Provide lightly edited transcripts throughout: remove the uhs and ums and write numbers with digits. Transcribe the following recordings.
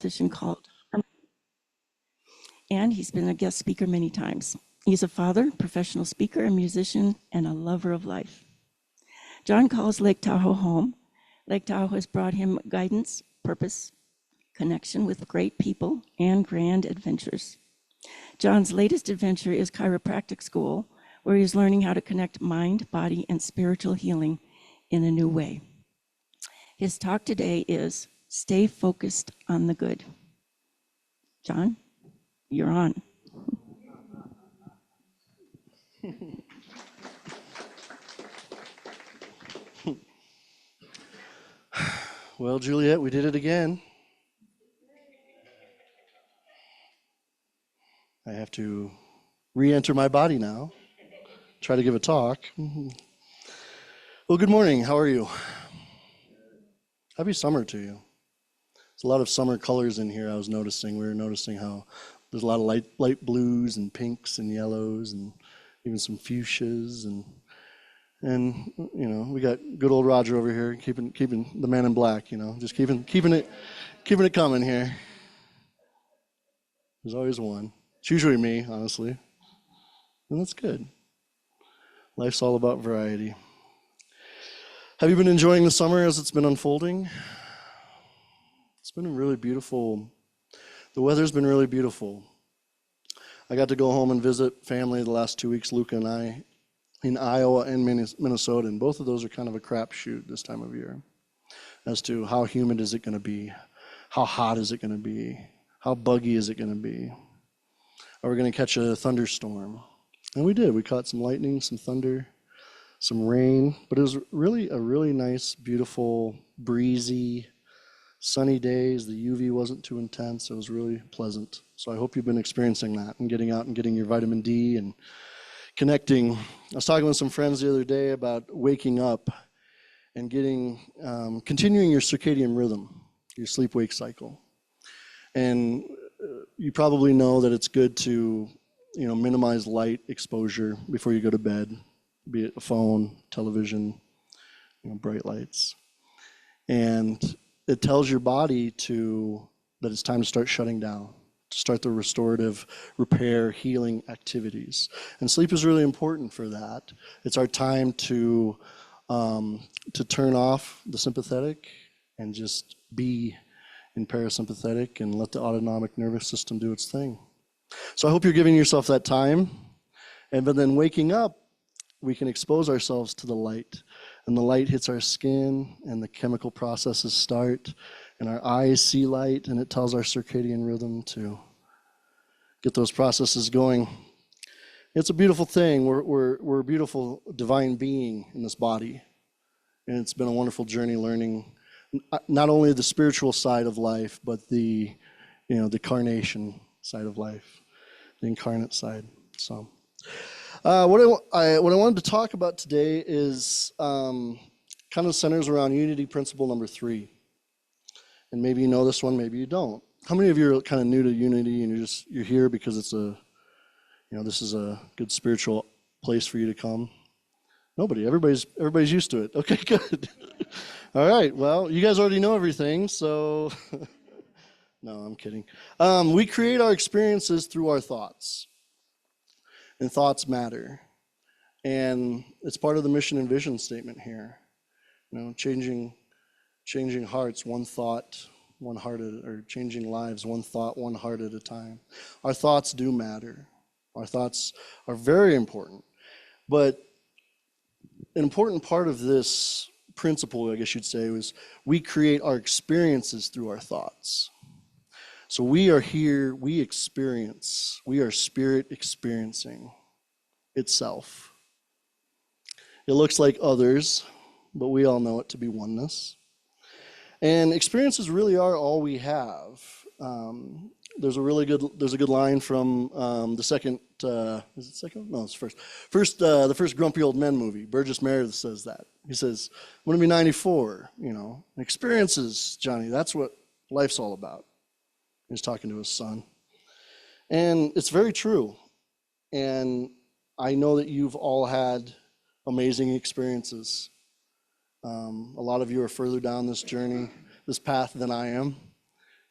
musician called, and he's been a guest speaker many times. He's a father, professional speaker, a musician, and a lover of life. John calls Lake Tahoe home. Lake Tahoe has brought him guidance, purpose, connection with great people, and grand adventures. John's latest adventure is chiropractic school, where he's learning how to connect mind, body, and spiritual healing in a new way. His talk today is Stay Focused on the Good. John, you're on. Well, Juliet, we did it again. I have to re-enter my body now, try to give a talk. Well, good morning. How are you? Happy summer to you. There's a lot of summer colors in here I was noticing. We were noticing how there's a lot of light blues and pinks and yellows and even some fuchsias and you know, we got good old Roger over here keeping the man in black, you know, just keeping it coming here. There's always one. It's usually me, honestly. And that's good. Life's all about variety. Have you been enjoying the summer as it's been unfolding? It's been really beautiful. The weather's been really beautiful. I got to go home and visit family the last 2 weeks, Luca and I, in Iowa and Minnesota, and both of those are kind of a crapshoot this time of year as to how humid is it going to be, how hot is it going to be, how buggy is it going to be. Are we going to catch a thunderstorm? And we did. We caught some lightning, some thunder, some rain, but it was really a really nice, beautiful, breezy, sunny days. The UV wasn't too intense. It was really pleasant. So I hope you've been experiencing that and getting out and getting your vitamin D and connecting. I was talking with some friends the other day about waking up and continuing your circadian rhythm, your sleep-wake cycle. And you probably know that it's good to, you know, minimize light exposure before you go to bed, be it a phone, television, you know, bright lights. And it tells your body that it's time to start shutting down, to start the restorative, repair, healing activities. And sleep is really important for that. It's our time to turn off the sympathetic and just be in parasympathetic and let the autonomic nervous system do its thing. So I hope you're giving yourself that time. But then waking up, we can expose ourselves to the light. And the light hits our skin and the chemical processes start and our eyes see light and it tells our circadian rhythm to get those processes going. It's a beautiful thing. We're a beautiful divine being in this body. And it's been a wonderful journey learning not only the spiritual side of life, but the carnation side of life, the incarnate side. So what I wanted to talk about today is kind of centers around unity principle number 3. And maybe you know this one, maybe you don't. How many of you are kind of new to unity and you're here because it's this is a good spiritual place for you to come? Nobody. Everybody's used to it. Okay, good. All right. Well, you guys already know everything, so no, I'm kidding. We create our experiences through our thoughts, and thoughts matter. And it's part of the mission and vision statement here. You know, changing hearts, one thought, one heart or changing lives, one thought, one heart at a time. Our thoughts do matter. Our thoughts are very important, but an important part of this principle, I guess you'd say, was we create our experiences through our thoughts. So we are here, we experience, we are spirit experiencing itself. It looks like others, but we all know it to be oneness. And experiences really are all we have. There's a good line from the second, is it second? No, it's first. The first Grumpy Old Men movie. Burgess Meredith says that. He says, I'm going to be 94, you know. Experiences, Johnny, that's what life's all about. He's talking to his son. And it's very true. And I know that you've all had amazing experiences. A lot of you are further down this journey, this path than I am.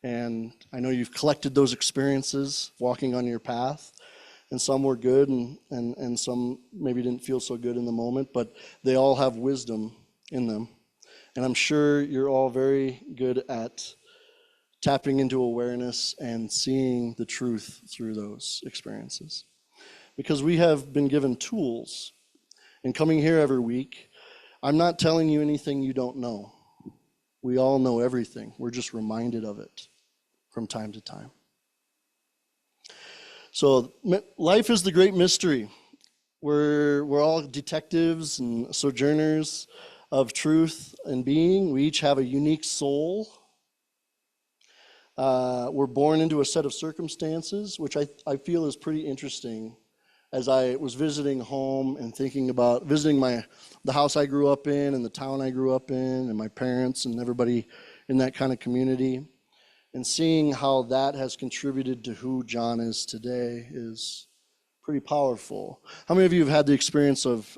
And I know you've collected those experiences walking on your path. And some were good, and some maybe didn't feel so good in the moment, but they all have wisdom in them. And I'm sure you're all very good at tapping into awareness and seeing the truth through those experiences. Because we have been given tools. And coming here every week, I'm not telling you anything you don't know. We all know everything. We're just reminded of it from time to time. So life is the great mystery. We're all detectives and sojourners of truth and being. We each have a unique soul. We're born into a set of circumstances, which I feel is pretty interesting. As I was visiting home and thinking about visiting the house I grew up in and the town I grew up in and my parents and everybody in that kind of community, and seeing how that has contributed to who John is today is pretty powerful. How many of you have had the experience of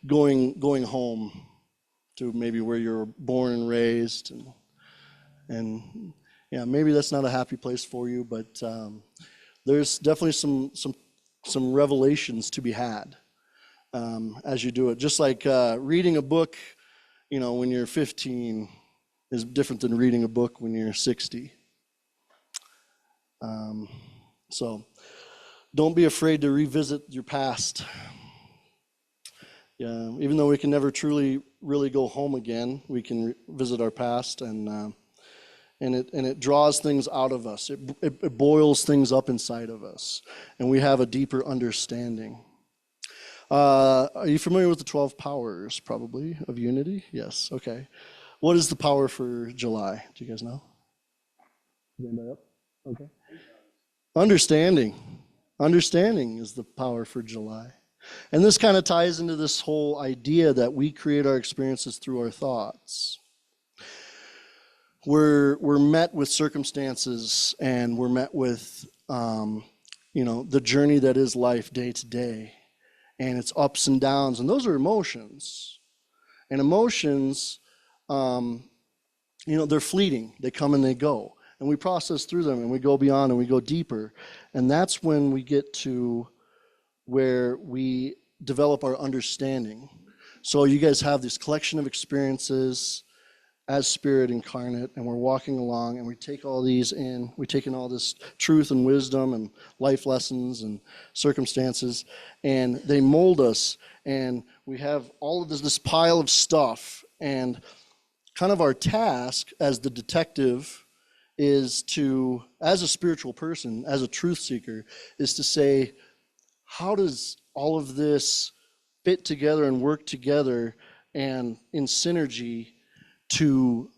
going home to maybe where you were born and raised, and yeah, maybe that's not a happy place for you, but there's definitely some revelations to be had as you do it. Just like reading a book, when you're 15 is different than reading a book when you're 60. So don't be afraid to revisit your past. Yeah, even though we can never truly really go home again, we can visit our past, and it draws things out of us. It boils things up inside of us, and we have a deeper understanding. Are you familiar with the 12 powers, probably, of unity? Yes, okay. What is the power for July? Do you guys know? Anybody up? Okay. Understanding. Understanding is the power for July. And this kind of ties into this whole idea that we create our experiences through our thoughts. We're met with circumstances, and we're met with the journey that is life day to day, and it's ups and downs, and those are emotions. And emotions, they're fleeting. They come and they go, and we process through them, and we go beyond, and we go deeper, and that's when we get to where we develop our understanding. So you guys have this collection of experiences as spirit incarnate, and we're walking along, and we take all these in. We take in all this truth and wisdom and life lessons and circumstances, and they mold us, and we have all of this pile of stuff, and kind of our task as the detective is to, as a spiritual person, as a truth seeker, is to say, how does all of this fit together and work together and in synergy to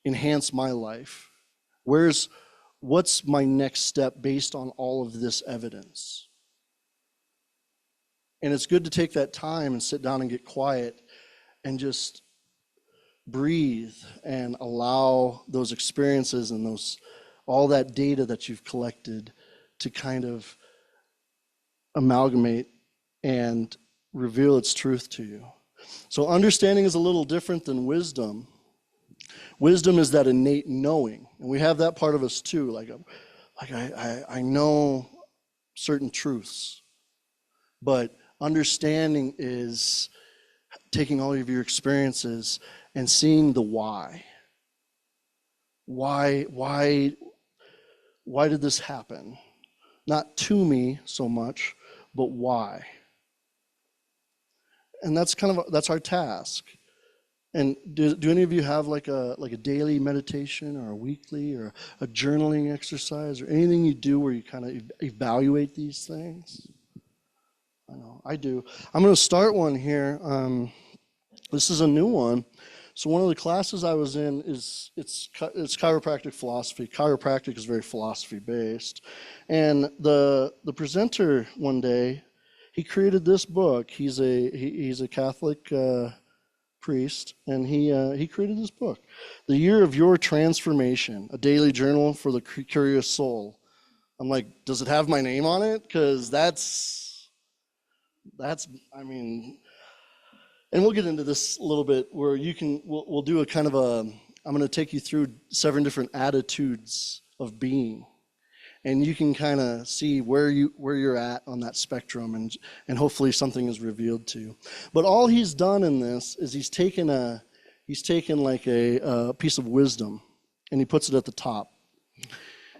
enhance my life? What's my next step based on all of this evidence? And it's good to take that time and sit down and get quiet and just breathe and allow those experiences and all that data that you've collected to kind of amalgamate and reveal its truth to you. So understanding is a little different than wisdom. Wisdom is that innate knowing, and we have that part of us too. I know certain truths, but understanding is taking all of your experiences and seeing the why. Why did this happen? Not to me so much, but why? And that's our task. And do any of you have like a daily meditation or a weekly or a journaling exercise or anything you do where you kind of evaluate these things? I know, I do. I'm going to start one here. This is a new one. So one of the classes I was in it's chiropractic philosophy. Chiropractic is very philosophy based, and the presenter one day, he created this book. He's a Catholic priest, and he created this book, The Year of Your Transformation: A Daily Journal for the Curious Soul. I'm like, does it have my name on it? Because that's I mean. And we'll get into this a little bit, where we'll do a kind of I'm going to take you through 7 different attitudes of being. And you can kind of see where you're at on that spectrum, and hopefully something is revealed to you. But all he's done in this is he's taken like a piece of wisdom, and he puts it at the top.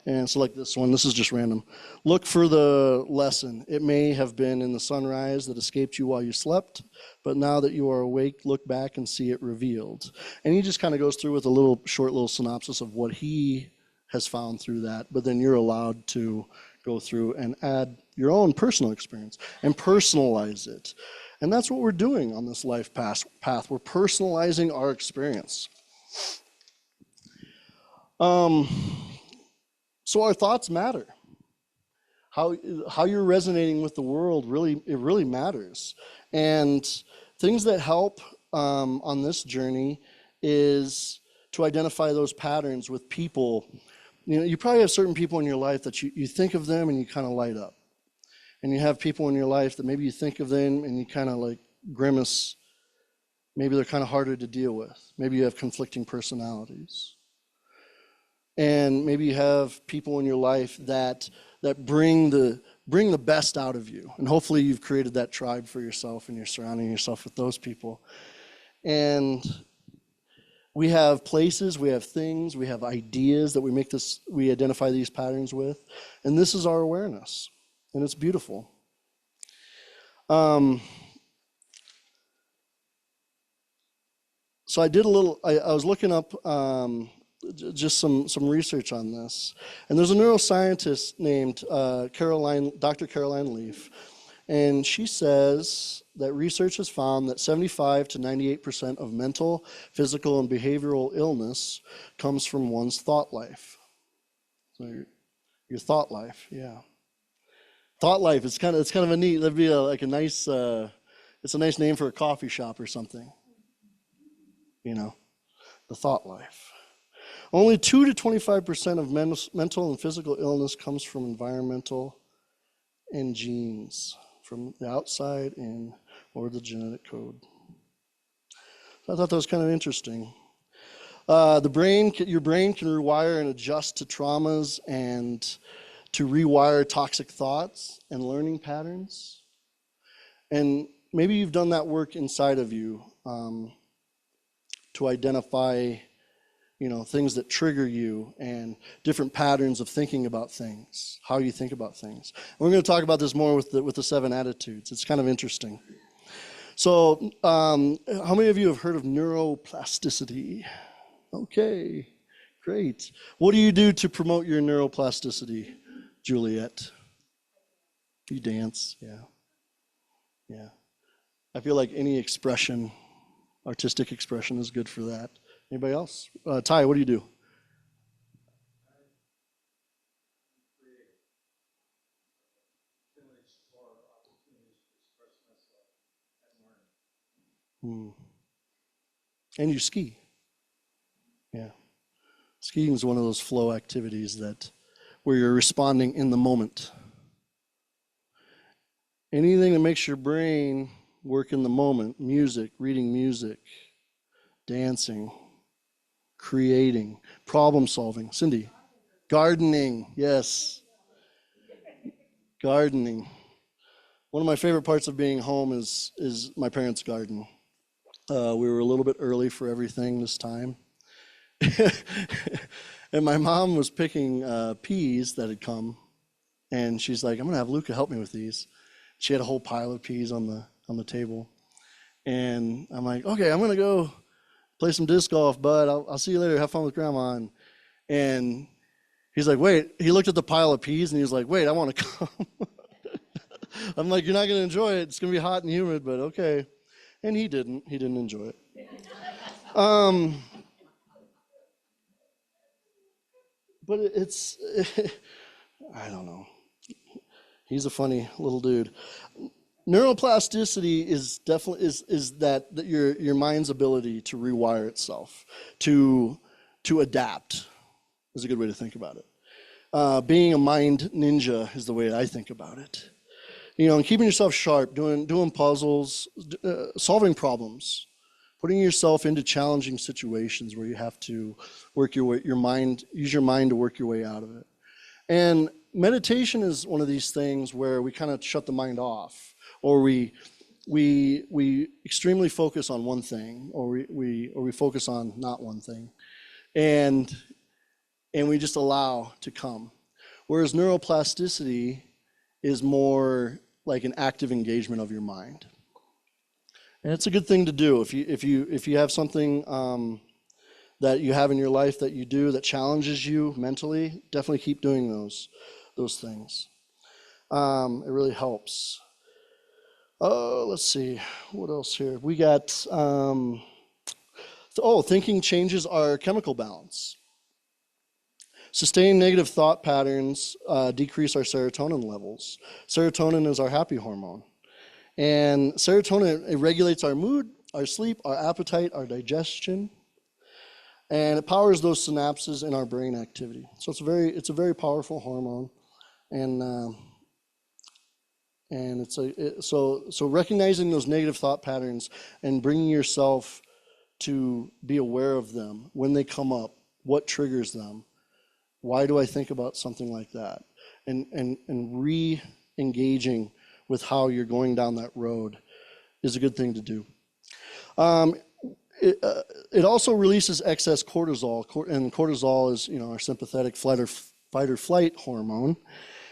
And so like this one, this is just random. Look for the lesson. It may have been in the sunrise that escaped you while you slept, but now that you are awake, look back and see it revealed. And he just kind of goes through with a short little synopsis of what he has found through that, but then you're allowed to go through and add your own personal experience and personalize it. And that's what we're doing on this life path. We're personalizing our experience. So our thoughts matter. How you're resonating with the world really matters. And things that help on this journey is to identify those patterns with people. You probably have certain people in your life that you think of them and you kind of light up. And you have people in your life that maybe you think of them and you kind of like grimace. Maybe they're kind of harder to deal with. Maybe you have conflicting personalities. And maybe you have people in your life that bring the best out of you. And hopefully you've created that tribe for yourself and you're surrounding yourself with those people. And we have places, we have things, we have ideas that we identify these patterns with. And this is our awareness. And it's beautiful. So I did I was looking up just some research on this. And there's a neuroscientist named Dr. Caroline Leaf. And she says that research has found that 75 to 98% of mental, physical, and behavioral illness comes from one's thought life. So your thought life, yeah. Thought life, it's kind of a neat, that'd be it's a nice name for a coffee shop or something. The thought life. Only 2 to 25% of mental and physical illness comes from environmental and genes, from the outside in or the genetic code. So I thought that was kind of interesting. Your brain can rewire and adjust to traumas and to rewire toxic thoughts and learning patterns. And maybe you've done that work inside of you to identify things that trigger you and different patterns of thinking about things, how you think about things. And we're going to talk about this more with the 7 attitudes. It's kind of interesting. So how many of you have heard of neuroplasticity? Okay, great. What do you do to promote your neuroplasticity, Juliet? You dance, yeah. I feel like any expression, artistic expression, is good for that. Anybody else? Ty, what do you do? And you ski. Yeah. Skiing is one of those flow activities where you're responding in the moment. Anything that makes your brain work in the moment, music, reading music, dancing, creating, problem solving. Cindy, gardening, yes. Gardening. One of my favorite parts of being home is my parents' garden. We were a little bit early for everything this time. And my mom was picking peas that had come, and she's like, I'm going to have Luca help me with these. She had a whole pile of peas on the table. And I'm like, okay, I'm going to go play some disc golf, bud. I'll see you later. Have fun with Grandma. And he's like, wait. He looked at the pile of peas, and he was like, wait, I want to come. I'm like, you're not going to enjoy it. It's going to be hot and humid, but okay. And he didn't. He didn't enjoy it. But it's, I don't know. He's a funny little dude. Neuroplasticity is definitely is that your mind's ability to rewire itself, to adapt, is a good way to think about it. Being a mind ninja is the way I think about it. And keeping yourself sharp, doing puzzles, solving problems, putting yourself into challenging situations where you have to work use your mind to work your way out of it. And meditation is one of these things where we kind of shut the mind off, or we extremely focus on one thing, or we focus on not one thing, and we just allow to come. Whereas neuroplasticity is more like an active engagement of your mind, and it's a good thing to do. If you have something that you have in your life that you do that challenges you mentally, definitely keep doing those things. It really helps. Let's see, what else here? We got, thinking changes our chemical balance. Sustained negative thought patterns decrease our serotonin levels. Serotonin is our happy hormone. And serotonin, it regulates our mood, our sleep, our appetite, our digestion, and it powers those synapses in our brain activity. So it's a very powerful hormone, and so recognizing those negative thought patterns and bringing yourself to be aware of them when they come up, what triggers them, why do I think about something like that, and re-engaging with how you're going down that road is a good thing to do. It also releases excess cortisol, and cortisol is our sympathetic fight or flight hormone,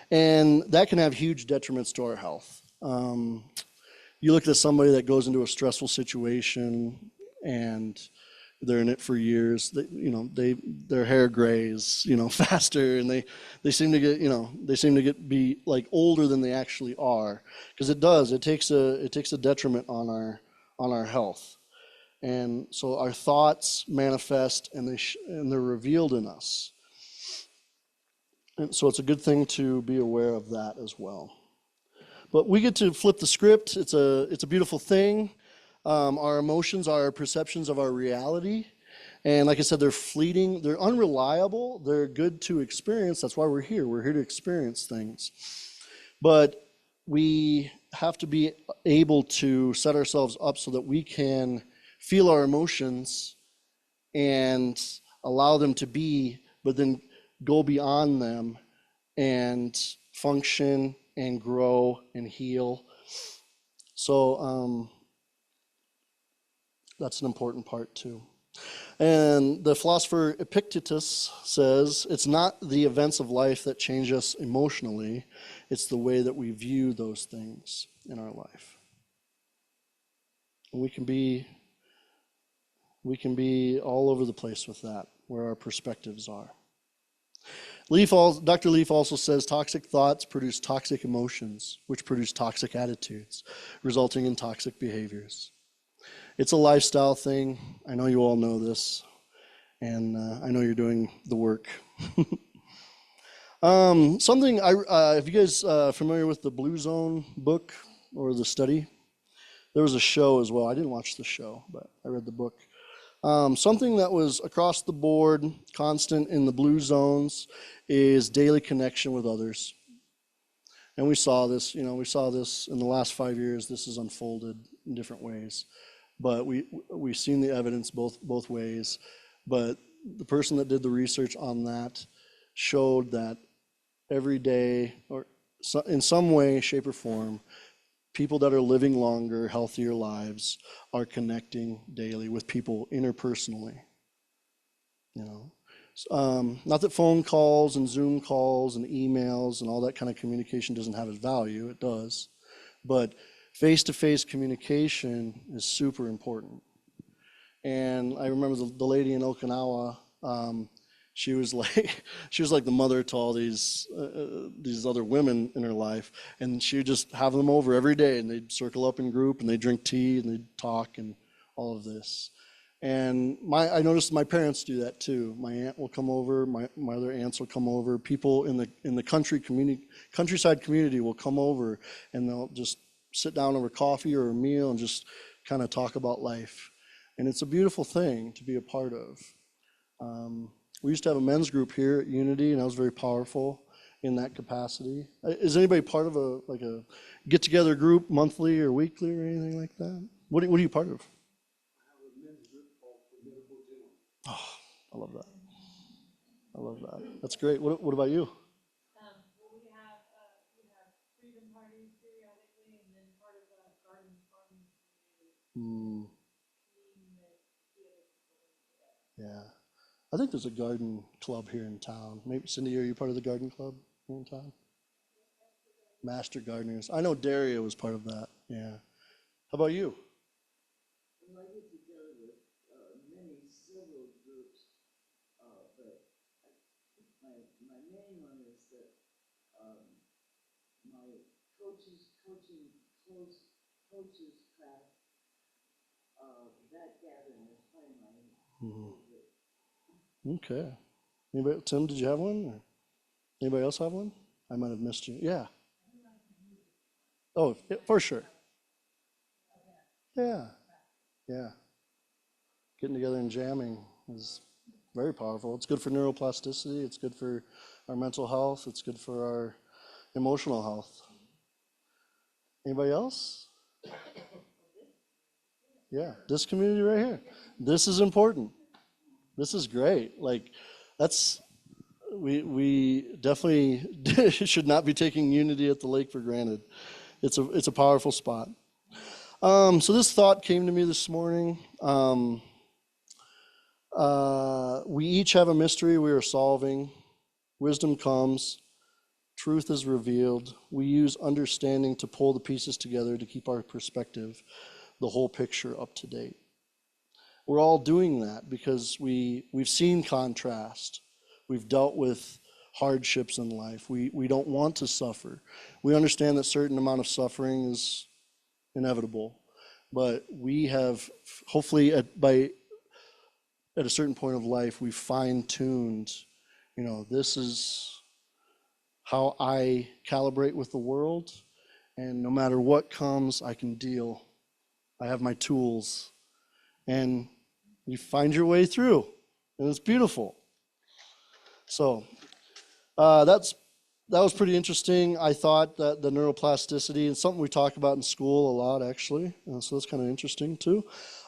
and that can have huge detriments to our health. You look at somebody that goes into a stressful situation and they're in it for years. Their hair grays faster, and they seem to be like older than they actually are, because it takes a detriment on our health. And so our thoughts manifest, and they're revealed in us. And so it's a good thing to be aware of that as well. But we get to flip the script. It's a beautiful thing. Our emotions are our perceptions of our reality. And like I said, they're fleeting. They're unreliable. They're good to experience. That's why we're here. We're here to experience things. But we have to be able to set ourselves up so that we can feel our emotions and allow them to be, but then go beyond them and function and grow and heal. So that's an important part too. And the philosopher Epictetus says, it's not the events of life that change us emotionally, it's the way that we view those things in our life. And we can be all over the place with that, where our perspectives are. Dr. Leaf also says toxic thoughts produce toxic emotions, which produce toxic attitudes, resulting in toxic behaviors. It's a lifestyle thing. I know you all know this, and I know you're doing the work. If you guys familiar with the Blue Zone book or the study, there was a show as well. I didn't watch the show, but I read the book. Something that was across the board, constant in the blue zones, is daily connection with others. And we saw this in the last 5 years. This has unfolded in different ways. But we've seen the evidence both ways. But the person that did the research on that showed that every day, or in some way, shape, or form, people that are living longer, healthier lives are connecting daily with people interpersonally. Not that phone calls and Zoom calls and emails and all that kind of communication doesn't have its value. It does. But face-to-face communication is super important. And I remember the lady in Okinawa, she was like the mother to all these other women in her life, and she would just have them over every day, and they'd circle up in group, and they'd drink tea, and they'd talk, and all of this. And I noticed my parents do that too. My aunt will come over, my other aunts will come over. People in the countryside community will come over, and they'll just sit down over coffee or a meal and just kind of talk about life. And it's a beautiful thing to be a part of. We used to have a men's group here at Unity, and that was very powerful in that capacity. Is anybody part of a get-together group monthly or weekly or anything like that? What are you part of? I love that. I love that. That's great. What about you? Well, we have freedom parties periodically, and then part of the garden farming Mm, clean the other people in together. yeah. I think there's a garden club here in town. Maybe Cindy, are you part of the garden club here in town? Master Gardeners. I know Daria was part of that. Yeah. How about you? Well, I get together with several groups, but my main one is that um, my coaches class, that gathering is probably my Mhm. favorite. Okay. Anybody, Tim, did you have one? Or anybody else have one? I might have missed you. Yeah. Oh, yeah, for sure. Yeah. Yeah. Getting together and jamming is very powerful. It's good for neuroplasticity. It's good for our mental health. It's good for our emotional health. Anybody else? Yeah, this community right here. This is important. This is great. Like, that's we definitely should not be taking unity at the lake for granted. It's a powerful spot. So this thought came to me this morning. We each have a mystery we are solving. Wisdom comes. Truth is revealed. We use understanding to pull the pieces together to keep our perspective, the whole picture up to date. We're all doing that because we've seen contrast. We've dealt with hardships in life. We don't want to suffer. We understand that certain amount of suffering is inevitable, but we have hopefully at a certain point of life we fine-tuned, this is how I calibrate with the world, and no matter what comes, I can deal. I have my tools, and you find your way through, and it's beautiful. So that was pretty interesting. I thought that the neuroplasticity and something we talk about in school a lot, actually. So that's kind of interesting too.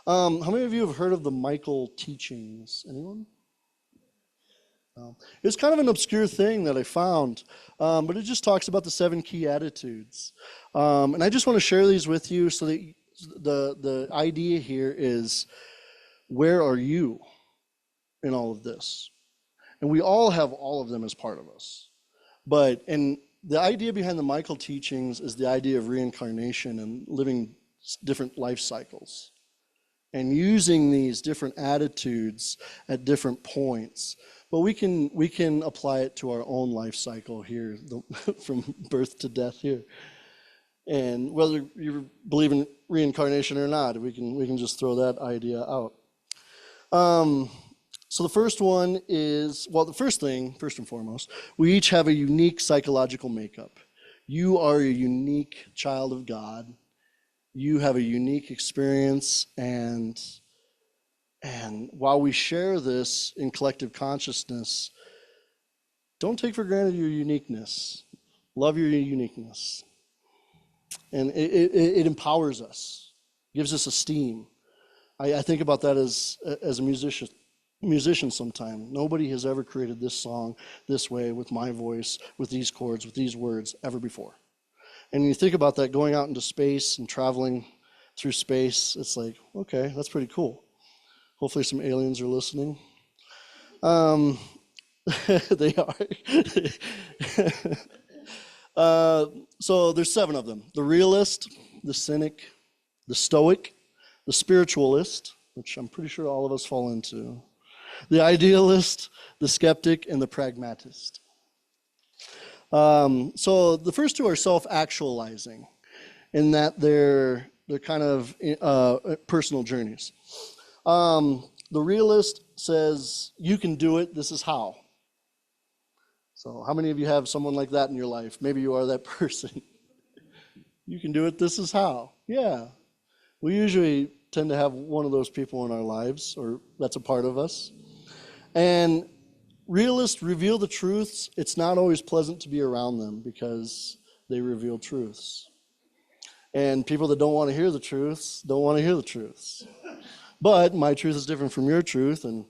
How many of you have heard of the Michael teachings? Anyone? It's kind of an obscure thing that I found, but it just talks about the 7 key attitudes. And I just want to share these with you so that the idea here is, where are you in all of this? And we all have all of them as part of us. And the idea behind the Michael teachings is the idea of reincarnation and living different life cycles and using these different attitudes at different points. But we can apply it to our own life cycle here, from birth to death here. And whether you believe in reincarnation or not, we can just throw that idea out. So the first one is, well, the first thing, first and foremost, we each have a unique psychological makeup. You are a unique child of God. You have a unique experience, and while we share this in collective consciousness, don't take for granted your uniqueness. Love your uniqueness. And it empowers us, gives us esteem. I think about that as a musician sometime. Nobody has ever created this song this way, with my voice, with these chords, with these words, ever before. And you think about that going out into space and traveling through space, it's like, okay, that's pretty cool. Hopefully some aliens are listening. They are. So there's 7 of them: the realist, the cynic, the stoic, the spiritualist, which I'm pretty sure all of us fall into, the idealist, the skeptic, and the pragmatist. So the first 2 are self-actualizing, in that they're kind of personal journeys. The realist says, you can do it, this is how. So how many of you have someone like that in your life? Maybe you are that person. You can do it, this is how. Yeah. We usually tend to have one of those people in our lives, or that's a part of us. And realists reveal the truths. It's not always pleasant to be around them because they reveal truths. And people that don't want to hear the truths don't want to hear the truths. But my truth is different from your truth, and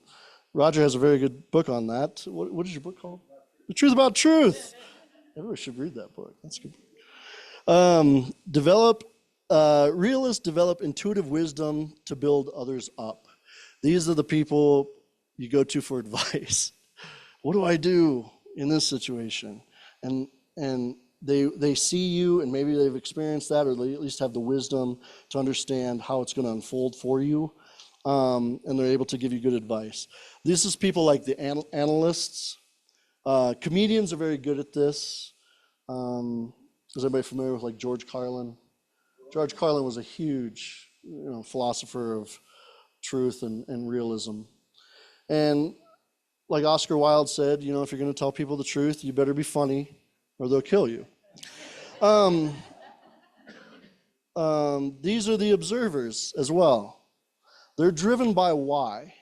Roger has a very good book on that. What is your book called? The Truth About Truth. Everyone should read that book. That's good. Realists develop intuitive wisdom to build others up. These are the people you go to for advice. What do I do in this situation? And they see you, and maybe they've experienced that, or they at least have the wisdom to understand how it's going to unfold for you, and they're able to give you good advice. This is people like the analysts. Comedians are very good at this. Is anybody familiar with like George Carlin? George Carlin was a huge, philosopher of truth and realism. And like Oscar Wilde said, if you're going to tell people the truth, you better be funny or they'll kill you. These are the observers as well. They're driven by why.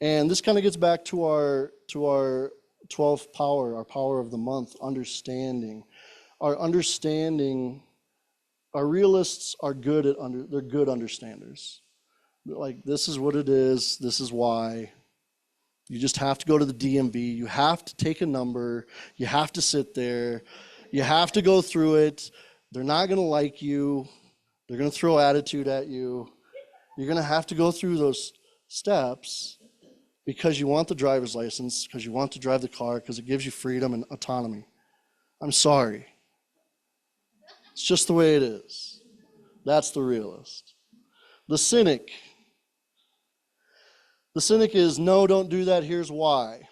And this kind of gets back to our 12th power, our power of the month, understanding. Our realists are they're good understanders. They're like, this is what it is, this is why. You just have to go to the DMV, you have to take a number, you have to sit there, you have to go through it. They're not going to like you, they're going to throw attitude at you. You're going to have to go through those steps because you want the driver's license, because you want to drive the car, because it gives you freedom and autonomy. I'm sorry. It's just the way it is. That's the realist. The cynic. The cynic is, no, don't do that, here's why.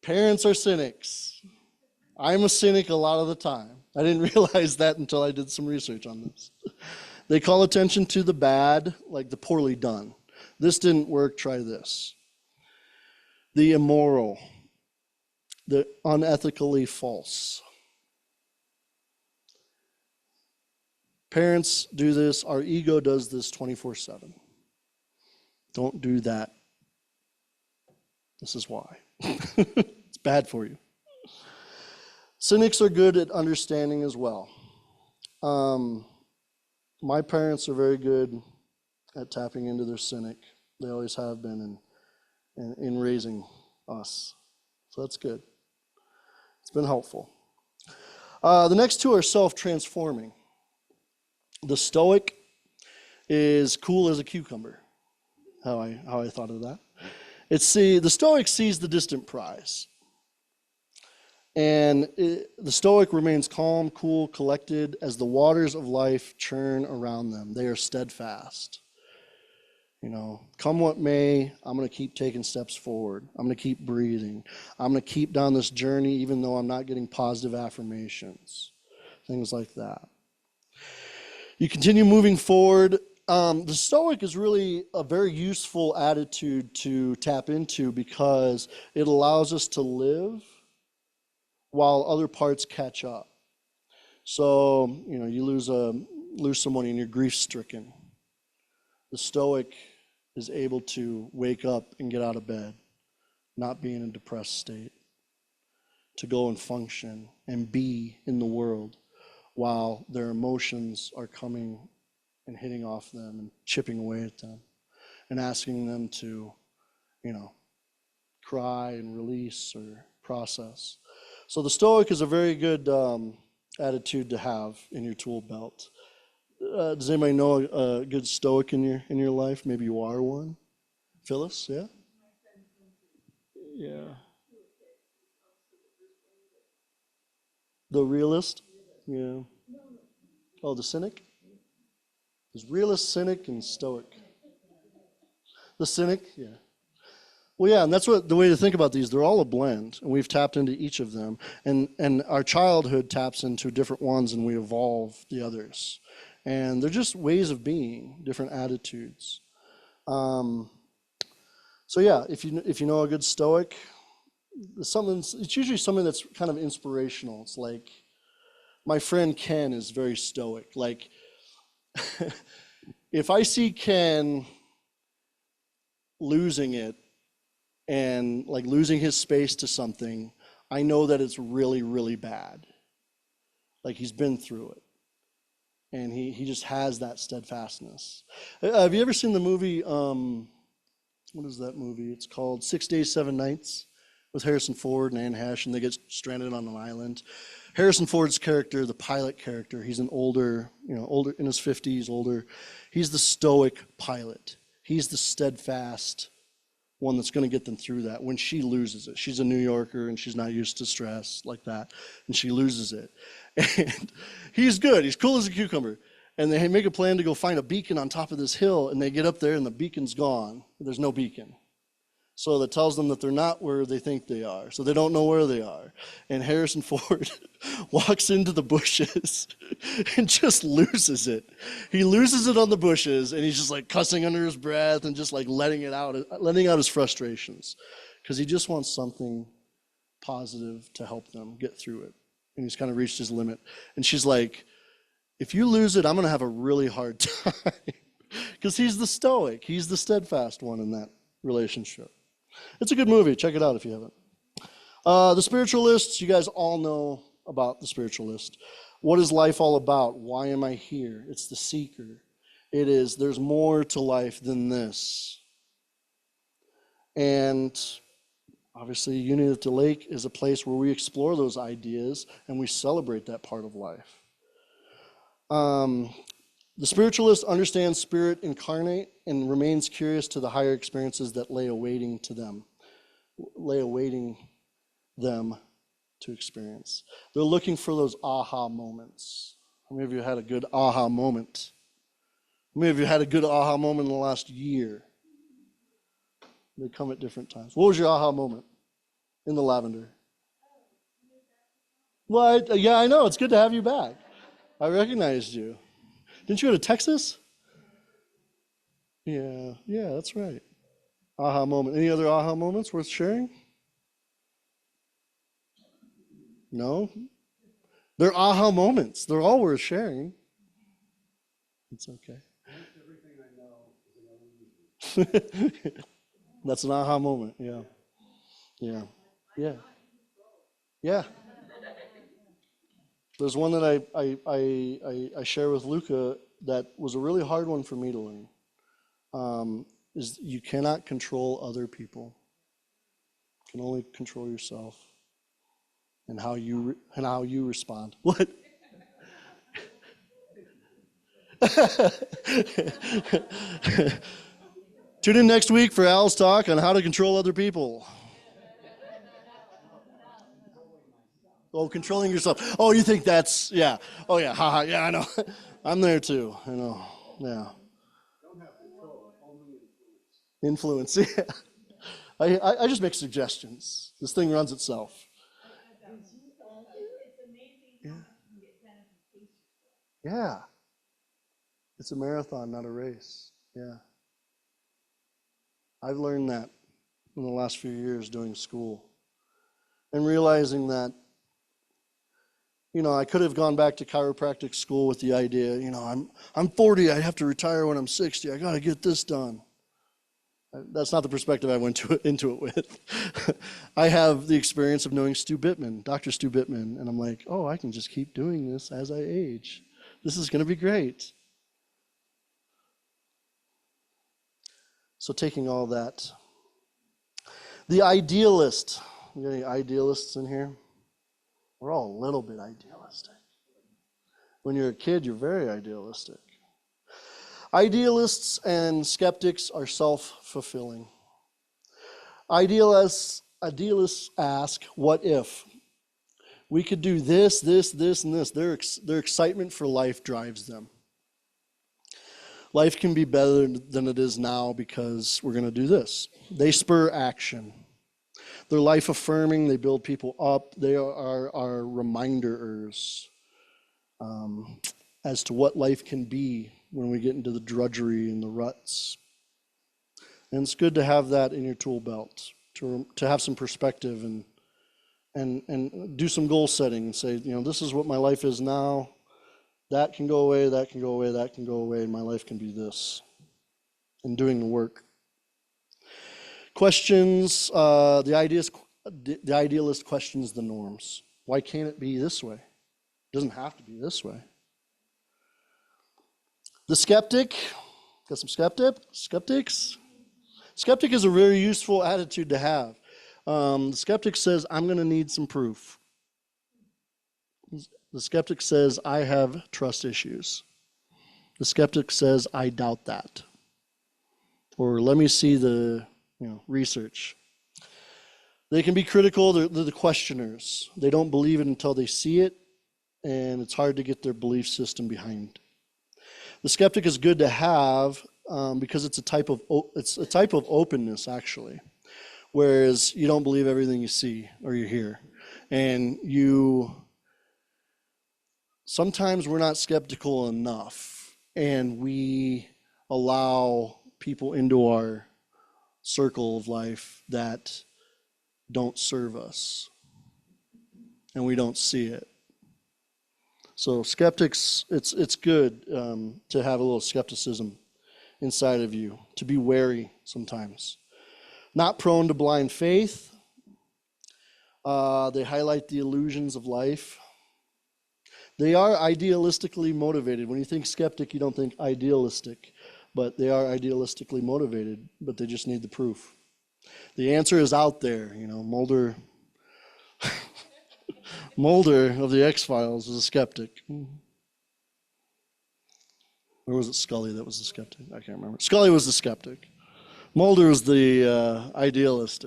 Parents are cynics. I'm a cynic a lot of the time. I didn't realize that until I did some research on this. They call attention to the bad, like the poorly done. This didn't work, try this. The immoral, the unethically false. Parents do this, our ego does this 24/7. Don't do that. This is why. It's bad for you. Cynics are good at understanding as well. My parents are very good at tapping into their cynic. They always have been in raising us. So that's good. It's been helpful. The next two are self-transforming. The stoic is cool as a cucumber. How I thought of that. The stoic sees the distant prize. And the stoic remains calm, cool, collected as the waters of life churn around them. They are steadfast. Come what may, I'm going to keep taking steps forward. I'm going to keep breathing. I'm going to keep down this journey even though I'm not getting positive affirmations. Things like that. You continue moving forward. The stoic is really a very useful attitude to tap into because it allows us to live while other parts catch up. So, you lose someone and you're grief-stricken. The stoic is able to wake up and get out of bed, not be in a depressed state, to go and function and be in the world while their emotions are coming and hitting off them and chipping away at them and asking them to, cry and release or process. So the stoic is a very good attitude to have in your tool belt. Does anybody know a good stoic in your life? Maybe you are one. Phyllis, yeah? Yeah. The realist? Yeah. Oh, the cynic? There's realist, cynic, and stoic. The cynic, yeah. Well, yeah, and that's the way to think about these. They're all a blend, and we've tapped into each of them. And our childhood taps into different ones, and we evolve the others. And they're just ways of being, different attitudes. So yeah, if you know a good stoic, it's usually something that's kind of inspirational. It's like, my friend Ken is very stoic. Like, if I see Ken losing it and like losing his space to something, I know that it's really, really bad. Like, he's been through it. And he just has that steadfastness. Have you ever seen the movie what is that movie? It's called 6 Days, 7 Nights with Harrison Ford and Anne Hesh, and they get stranded on an island. Harrison Ford's character, the pilot character, he's an older, older in his 50s, older. He's the stoic pilot. He's the steadfast one that's going to get them through that when she loses it. She's a New Yorker and she's not used to stress like that, and she loses it. And he's good. He's cool as a cucumber. And they make a plan to go find a beacon on top of this hill, and they get up there and the beacon's gone. There's no beacon. So that tells them that they're not where they think they are. So they don't know where they are. And Harrison Ford walks into the bushes and just loses it. He loses it on the bushes, and he's just like cussing under his breath and just like letting out his frustrations, because he just wants something positive to help them get through it. And he's kind of reached his limit. And she's like, if you lose it, I'm going to have a really hard time. Because he's the stoic. He's the steadfast one in that relationship. It's a good movie. Check it out if you haven't. The Spiritualists, you guys all know about The Spiritualist. What is life all about? Why am I here? It's the seeker. It is, there's more to life than this. And obviously, Unity at the Lake is a place where we explore those ideas and we celebrate that part of life. The spiritualist understands spirit incarnate and remains curious to the higher experiences that lay awaiting them to experience. They're looking for those aha moments. How many of you had a good aha moment? How many of you had a good aha moment in the last year? They come at different times. What was your aha moment in the lavender? Well, yeah, I know. It's good to have you back. I recognized you. Didn't you go to Texas? Yeah, that's right. Aha moment. Any other aha moments worth sharing? No? They're aha moments. They're all worth sharing. It's okay. Everything I know is an That's an aha moment, yeah. Yeah. There's one that I share with Luca that was a really hard one for me to learn. Is you cannot control other people. You can only control yourself and how you respond. What? Tune in next week for Al's talk on how to control other people. Oh, controlling yourself. Oh, you think that's, yeah. Oh, yeah, haha, yeah, I know. I'm there too, I know, yeah. Don't have control, only influence. Influence, yeah. I just make suggestions. This thing runs itself. It's amazing how much you can get done if you pace yourself. Yeah. It's a marathon, not a race. Yeah. I've learned that in the last few years doing school and realizing that, I could have gone back to chiropractic school with the idea, I'm 40, I have to retire when I'm 60, I got to get this done. That's not the perspective I went into it with. I have the experience of knowing Dr. Stu Bittman, and I'm like, oh, I can just keep doing this as I age. This is going to be great. So taking all that. The idealist. You got any idealists in here? We're all a little bit idealistic. When you're a kid, you're very idealistic. Idealists and skeptics are self-fulfilling. Idealists ask, what if? We could do this, this, this, and this. Their excitement for life drives them. Life can be better than it is now because we're going to do this. They spur action. They're life affirming. They build people up. They are reminders as to what life can be when we get into the drudgery and the ruts. And it's good to have that in your tool belt, to have some perspective and do some goal setting and say, this is what my life is now. That can go away, that can go away, that can go away, and my life can be this. And doing the work. Questions, the idealist questions the norms. Why can't it be this way? It doesn't have to be this way. The skeptic, got some skeptics? Skeptic is a very useful attitude to have. The skeptic says, I'm going to need some proof. The skeptic says, I have trust issues. The skeptic says, I doubt that. Or let me see the research. They can be critical. They're the questioners. They don't believe it until they see it, and it's hard to get their belief system behind. The skeptic is good to have because it's a type of openness, actually. Whereas you don't believe everything you see or you hear, and sometimes we're not skeptical enough, and we allow people into our circle of life that don't serve us, and we don't see it. So skeptics, it's good to have a little skepticism inside of you, to be wary sometimes. Not prone to blind faith. They highlight the illusions of life. They are idealistically motivated. When you think skeptic, you don't think idealistic, but they are idealistically motivated, but they just need the proof. The answer is out there. Mulder of the X-Files was a skeptic. Or was it Scully that was the skeptic? I can't remember. Scully was the skeptic. Mulder was the idealist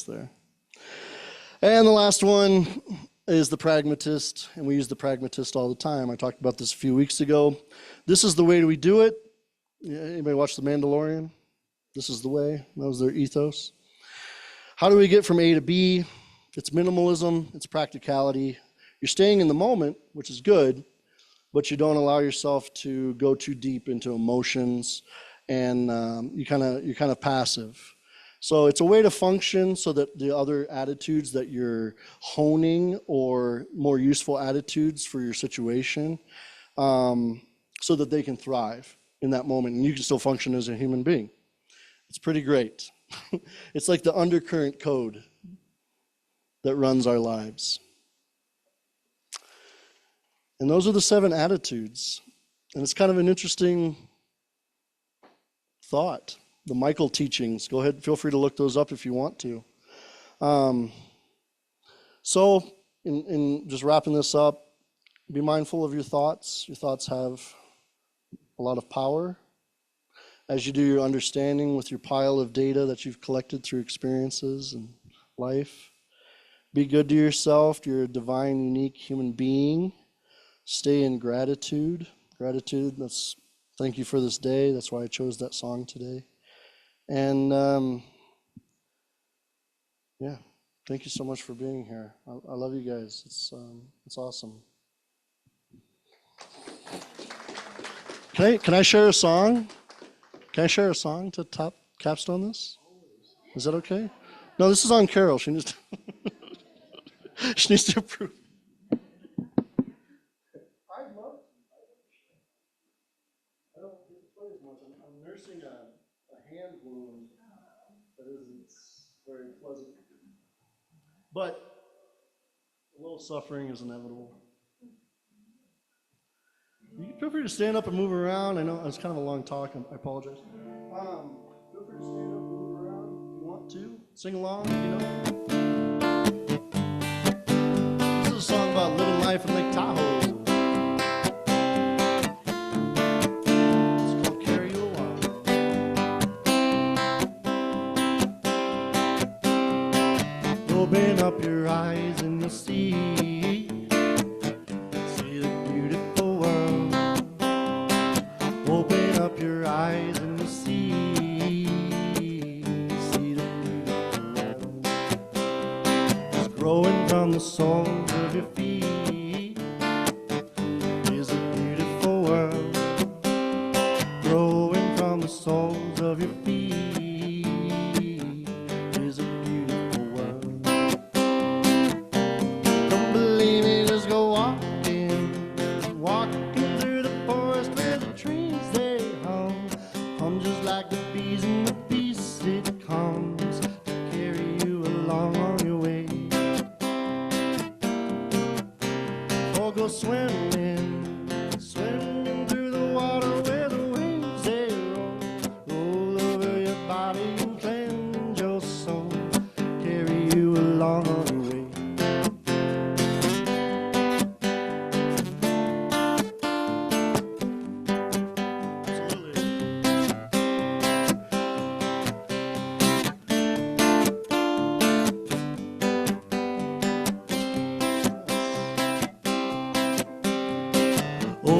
there. And the last one is the pragmatist, and we use the pragmatist all the time. I talked about this a few weeks ago. This is the way we do it. Anybody watch The Mandalorian? This is the way. That was their ethos. How do we get from A to B? It's minimalism. It's practicality. You're staying in the moment, which is good, but you don't allow yourself to go too deep into emotions, and you're kind of passive. So it's a way to function so that the other attitudes that you're honing, or more useful attitudes for your situation, so that they can thrive in that moment, and you can still function as a human being. It's pretty great. It's like the undercurrent code that runs our lives. And those are the 7 attitudes. And it's kind of an interesting thought. The Michael teachings. Go ahead, feel free to look those up if you want to. So, in just wrapping this up, be mindful of your thoughts. Your thoughts have a lot of power. As you do your understanding with your pile of data that you've collected through experiences and life, be good to yourself. You're a divine, unique human being. Stay in gratitude. Gratitude, thank you for this day. That's why I chose that song today. And thank you so much for being here. I love you guys. It's awesome. Can I share a song? Can I share a song to capstone this? Is that okay? No, this is on Carol. She needs to approve. I'd love to. I don't get to play as much. I'm nursing a hand wound that isn't very pleasant. But a little suffering is inevitable. You can feel free to stand up and move around. I know it's kind of a long talk. I apologize. Feel free to stand up and move around if you want to. Sing along, This is a song about living life in Lake Tahoe. It's called Carry You a While. Open up your eyes and you'll see the beautiful world. Open up your eyes and you'll see the beautiful world. It's growing from the soles of your feet is a beautiful world. Growing from the soles of your feet is a beautiful world. Don't believe me, just go walking through the forest where the trees they hum just like the bees in the beast. It comes to carry you along on your way. Or go swimming through the water where the waves they roll over your body